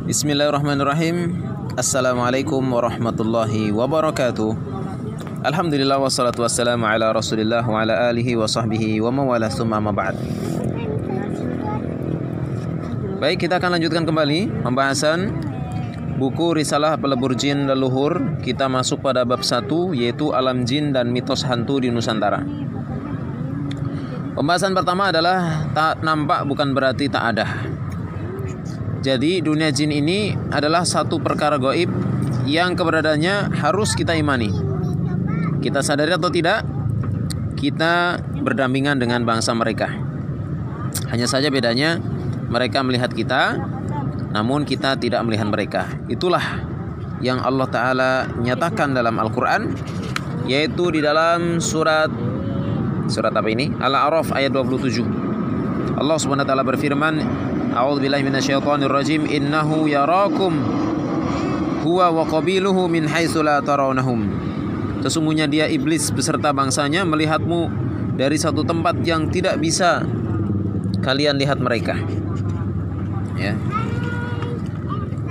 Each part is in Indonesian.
Bismillahirrahmanirrahim. Assalamualaikum warahmatullahi wabarakatuh. Alhamdulillah wassalatu wassalamu ala Rasulillah wa ala alihi wa sahbihi wa mawalah tsumma ma ba'd. Baik, kita akan lanjutkan kembali pembahasan buku Risalah Pelebur Jin Leluhur. Kita masuk pada bab 1, yaitu alam jin dan mitos hantu di Nusantara. Pembahasan pertama adalah tak nampak bukan berarti tak ada. Jadi dunia jin ini adalah satu perkara gaib yang keberadaannya harus kita imani. Kita sadari atau tidak, kita berdampingan dengan bangsa mereka. Hanya saja bedanya, mereka melihat kita, namun kita tidak melihat mereka. Itulah yang Allah Ta'ala nyatakan dalam Al-Quran, yaitu di dalam surat apa ini? Al-A'raf ayat 27. Allah Subhanahu wa taala berfirman, A'udzubillahi minasyaitonir rajim, innahu yarakum huwa wa qabiluhu min haitsu la tarawnahum. Sesungguhnya dia iblis beserta bangsanya melihatmu dari satu tempat yang tidak bisa kalian lihat mereka. Ya.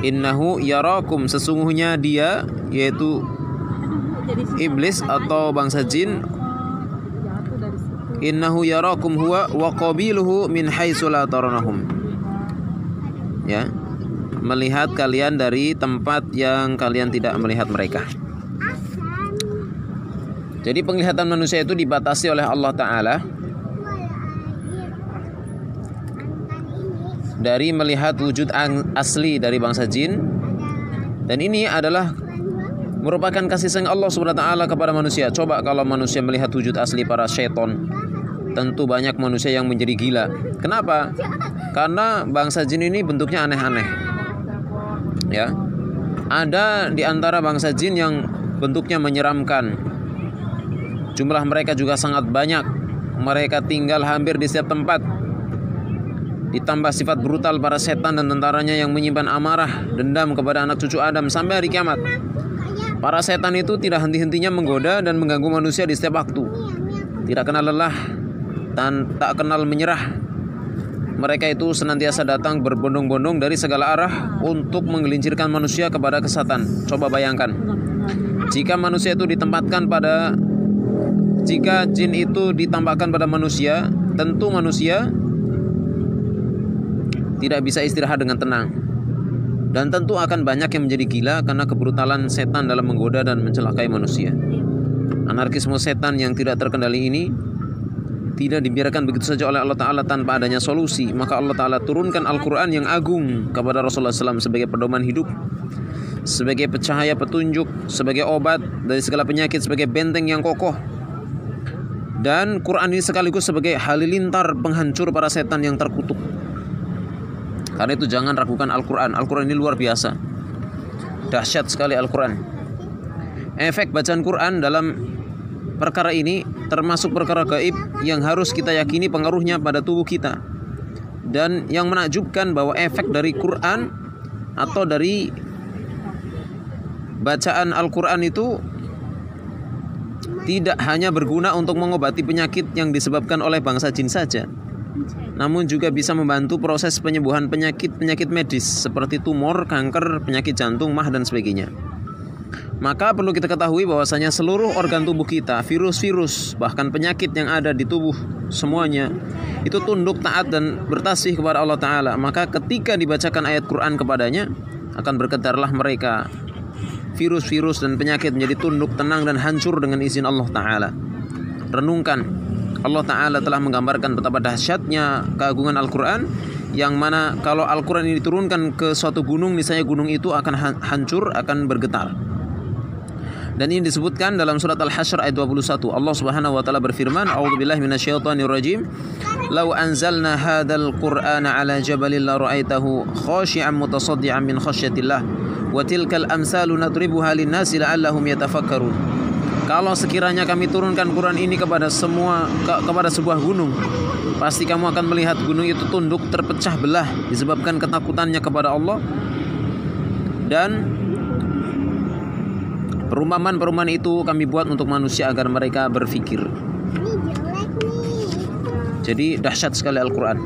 Innahu yarakum, sesungguhnya dia, yaitu iblis atau bangsa jin, innahu yarakum huwa wa qabiluhu min haitsu la tarawnahum. Ya, melihat kalian dari tempat yang kalian tidak melihat mereka. Jadi penglihatan manusia itu dibatasi oleh Allah Ta'ala dari melihat wujud asli dari bangsa jin. Dan ini adalah merupakan kasih sayang Allah Subhanahu wa taala kepada manusia. Coba kalau manusia melihat wujud asli para syaitan, tentu banyak manusia yang menjadi gila. Kenapa? Karena bangsa jin ini bentuknya aneh-aneh. Ya. Ada di antara bangsa jin yang bentuknya menyeramkan. Jumlah mereka juga sangat banyak. Mereka tinggal hampir di setiap tempat. Ditambah sifat brutal para setan dan tentaranya yang menyimpan amarah, dendam kepada anak cucu Adam sampai hari kiamat. Para setan itu tidak henti-hentinya menggoda dan mengganggu manusia di setiap waktu. Tidak kenal lelah dan tak kenal menyerah. Mereka itu senantiasa datang berbondong-bondong dari segala arah untuk menggelincirkan manusia kepada kesesatan. Coba bayangkan, jika jin itu ditampakkan pada manusia, tentu manusia tidak bisa istirahat dengan tenang. Dan tentu akan banyak yang menjadi gila karena kebrutalan setan dalam menggoda dan mencelakai manusia. Anarkisme setan yang tidak terkendali ini tidak dibiarkan begitu saja oleh Allah Ta'ala tanpa adanya solusi. Maka Allah Ta'ala turunkan Al-Quran yang agung kepada Rasulullah SAW sebagai pedoman hidup, sebagai pencahaya petunjuk, sebagai obat dari segala penyakit, sebagai benteng yang kokoh. Dan Quran ini sekaligus sebagai halilintar penghancur para setan yang terkutuk. Karena itu jangan ragukan Al-Quran. Al-Quran ini luar biasa, dahsyat sekali Al-Quran. Efek bacaan Quran dalam perkara ini termasuk perkara gaib yang harus kita yakini pengaruhnya pada tubuh kita. Dan yang menakjubkan bahwa efek dari Quran atau dari bacaan Al-Quran itu tidak hanya berguna untuk mengobati penyakit yang disebabkan oleh bangsa jin saja, namun juga bisa membantu proses penyembuhan penyakit medis seperti tumor, kanker, penyakit jantung, mah dan sebagainya. Maka perlu kita ketahui bahwasanya seluruh organ tubuh kita, virus-virus, bahkan penyakit yang ada di tubuh semuanya itu tunduk, taat dan bertasbih kepada Allah Ta'ala. Maka ketika dibacakan ayat Quran kepadanya, akan bergetarlah mereka. Virus-virus dan penyakit menjadi tunduk, tenang dan hancur dengan izin Allah Ta'ala. Renungkan, Allah Ta'ala telah menggambarkan betapa dahsyatnya keagungan Al-Quran, yang mana kalau Al-Quran ini diturunkan ke suatu gunung, misalnya gunung itu akan hancur, akan bergetar. Dan ini disebutkan dalam surat Al-Hasyr ayat 21. Allah Subhanahu wa taala berfirman, A'udzubillahi minasyaitonir rajim. Lau anzalna hadzal Qur'ana 'ala jabalin la ra'aitahu khashi'an mutasaddian min khasyatillah wa tilkal amsalu nadribuha lin-nasi la'allahum yatafakkarun. Kalau sekiranya kami turunkan Quran ini kepada sebuah gunung, pasti kamu akan melihat gunung itu tunduk, terpecah belah disebabkan ketakutannya kepada Allah. Dan perumpamaan itu kami buat untuk manusia agar mereka berpikir. Jadi dahsyat sekali Al-Quran.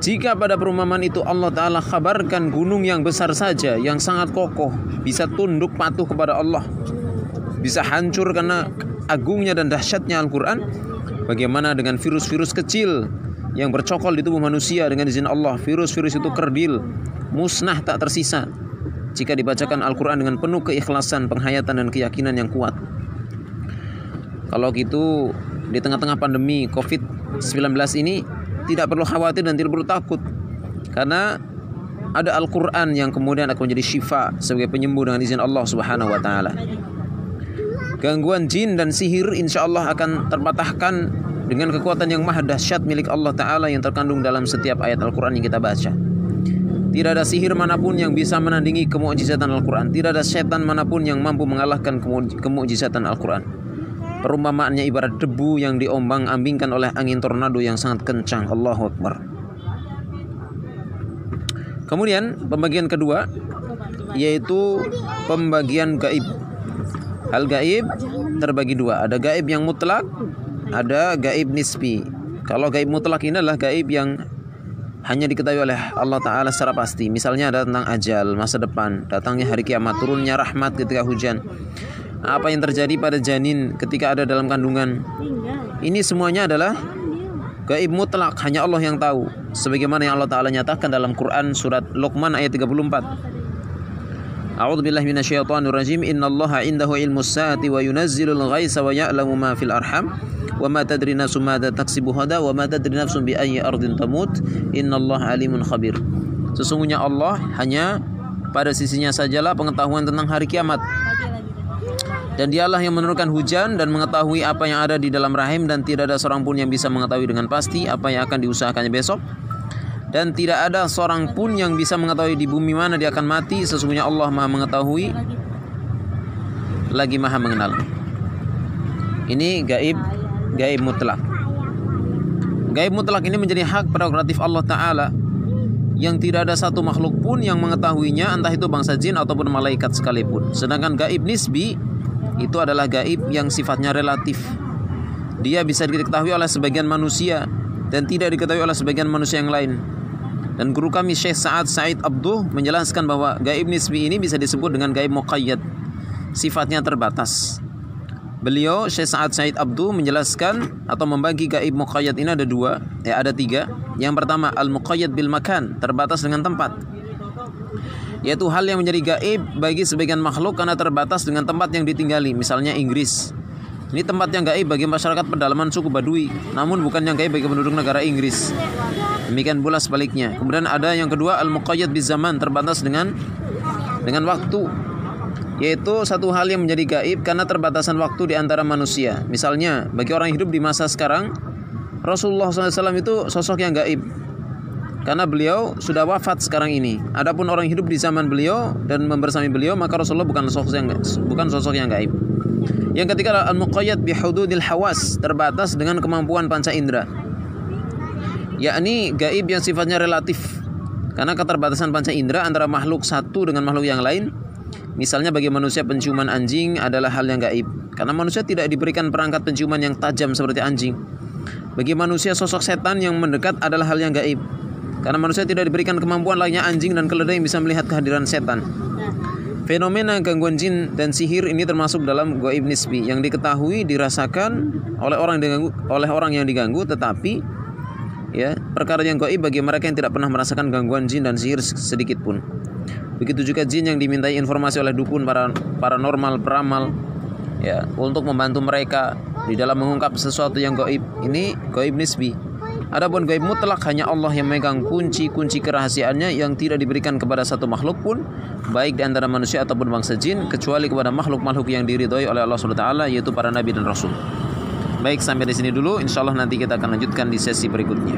Jika pada perumpamaan itu Allah Ta'ala kabarkan gunung yang besar saja, yang sangat kokoh, bisa tunduk patuh kepada Allah, bisa hancur karena agungnya dan dahsyatnya Al-Quran, bagaimana dengan virus-virus kecil yang bercokol di tubuh manusia dengan izin Allah? Virus-virus itu kerdil, musnah tak tersisa jika dibacakan Al-Quran dengan penuh keikhlasan, penghayatan dan keyakinan yang kuat. Kalau gitu, di tengah-tengah pandemi COVID-19 ini tidak perlu khawatir dan tidak perlu takut, karena ada Al-Quran yang kemudian akan menjadi syifa sebagai penyembuh dengan izin Allah Subhanahu wa Ta'ala. Gangguan jin dan sihir insya Allah akan terpatahkan dengan kekuatan yang maha dahsyat milik Allah Ta'ala yang terkandung dalam setiap ayat Al-Quran yang kita baca. Tidak ada sihir manapun yang bisa menandingi kemukjizatan Al-Quran. Tidak ada setan manapun yang mampu mengalahkan kemukjizatan Al-Quran. Perumpamaannya ibarat debu yang diombang-ambingkan oleh angin tornado yang sangat kencang. Allahu Akbar. Kemudian pembagian kedua, yaitu pembagian gaib. Hal gaib terbagi dua. Ada gaib yang mutlak, ada gaib nisbi. Kalau gaib mutlak ini adalah gaib yang hanya diketahui oleh Allah Ta'ala secara pasti. Misalnya ada tentang ajal, masa depan, datangnya hari kiamat, turunnya rahmat ketika hujan, apa yang terjadi pada janin ketika ada dalam kandungan. Ini semuanya adalah gaib mutlak, hanya Allah yang tahu. Sebagaimana yang Allah Ta'ala nyatakan dalam Quran surat Luqman ayat 34. A'udzubillahi minasyaitonirrajim. Innallaha indahu ilmus saati wa yunazzilul ghaitsa wa ya'lamu ma fil arham wa ma tadri nafsun madza taksibu ghadan wa ma tadri nafsun bi ayyi ardin tamut innallaha alimun khabir. Sesungguhnya Allah hanya pada sisinya sajalah pengetahuan tentang hari kiamat, dan dialah yang menurunkan hujan dan mengetahui apa yang ada di dalam rahim, dan tidak ada seorang pun yang bisa mengetahui dengan pasti apa yang akan diusahakannya besok, dan tidak ada seorang pun yang bisa mengetahui di bumi mana dia akan mati. Sesungguhnya Allah maha mengetahui lagi maha mengenal. Ini gaib mutlak. Gaib mutlak ini menjadi hak prerogatif Allah Ta'ala yang tidak ada satu makhluk pun yang mengetahuinya, entah itu bangsa jin ataupun malaikat sekalipun. Sedangkan gaib nisbi itu adalah gaib yang sifatnya relatif. Dia bisa diketahui oleh sebagian manusia dan tidak diketahui oleh sebagian manusia yang lain. Dan guru kami Syekh Sa'ad Said Abduh menjelaskan bahwa gaib nisbi ini bisa disebut dengan gaib muqayyad, sifatnya terbatas. Beliau Syekh Sa'ad Said Abduh menjelaskan atau membagi gaib muqayyad ini ada tiga. Yang pertama al-muqayyad bil makan, terbatas dengan tempat, yaitu hal yang menjadi gaib bagi sebagian makhluk karena terbatas dengan tempat yang ditinggali. Misalnya Inggris, ini tempat yang gaib bagi masyarakat pedalaman suku Badui, namun bukan yang gaib bagi penduduk negara Inggris. Demikian pula sebaliknya. Kemudian ada yang kedua al-muqayyad bil zaman, terbatas dengan waktu, yaitu satu hal yang menjadi gaib karena terbatasan waktu di antara manusia. Misalnya bagi orang hidup di masa sekarang, Rasulullah SAW itu sosok yang gaib karena beliau sudah wafat sekarang ini. Adapun orang hidup di zaman beliau dan membersami beliau, maka Rasulullah bukan sosok yang gaib. Yang ketiga al-muqayyad bi hududil hawas, terbatas dengan kemampuan panca indera, yakni gaib yang sifatnya relatif karena keterbatasan panca indera antara makhluk satu dengan makhluk yang lain. Misalnya bagi manusia penciuman anjing adalah hal yang gaib karena manusia tidak diberikan perangkat penciuman yang tajam seperti anjing. Bagi manusia sosok setan yang mendekat adalah hal yang gaib karena manusia tidak diberikan kemampuan layaknya anjing dan keledai yang bisa melihat kehadiran setan. Fenomena gangguan jin dan sihir ini termasuk dalam gaib nisbi yang diketahui, dirasakan oleh orang yang diganggu, tetapi ya, perkara yang gaib bagi mereka yang tidak pernah merasakan gangguan jin dan sihir sedikit pun. Begitu juga jin yang dimintai informasi oleh dukun, paranormal, peramal, ya, untuk membantu mereka di dalam mengungkap sesuatu yang gaib. Ini gaib nisbi. Adapun gaib mutlak hanya Allah yang memegang kunci-kunci kerahasiaannya yang tidak diberikan kepada satu makhluk pun, baik di antara manusia ataupun bangsa jin, kecuali kepada makhluk-makhluk yang diridhoi oleh Allah SWT, yaitu para nabi dan rasul. Baik, sampai di sini dulu. Insyaallah nanti kita akan lanjutkan di sesi berikutnya.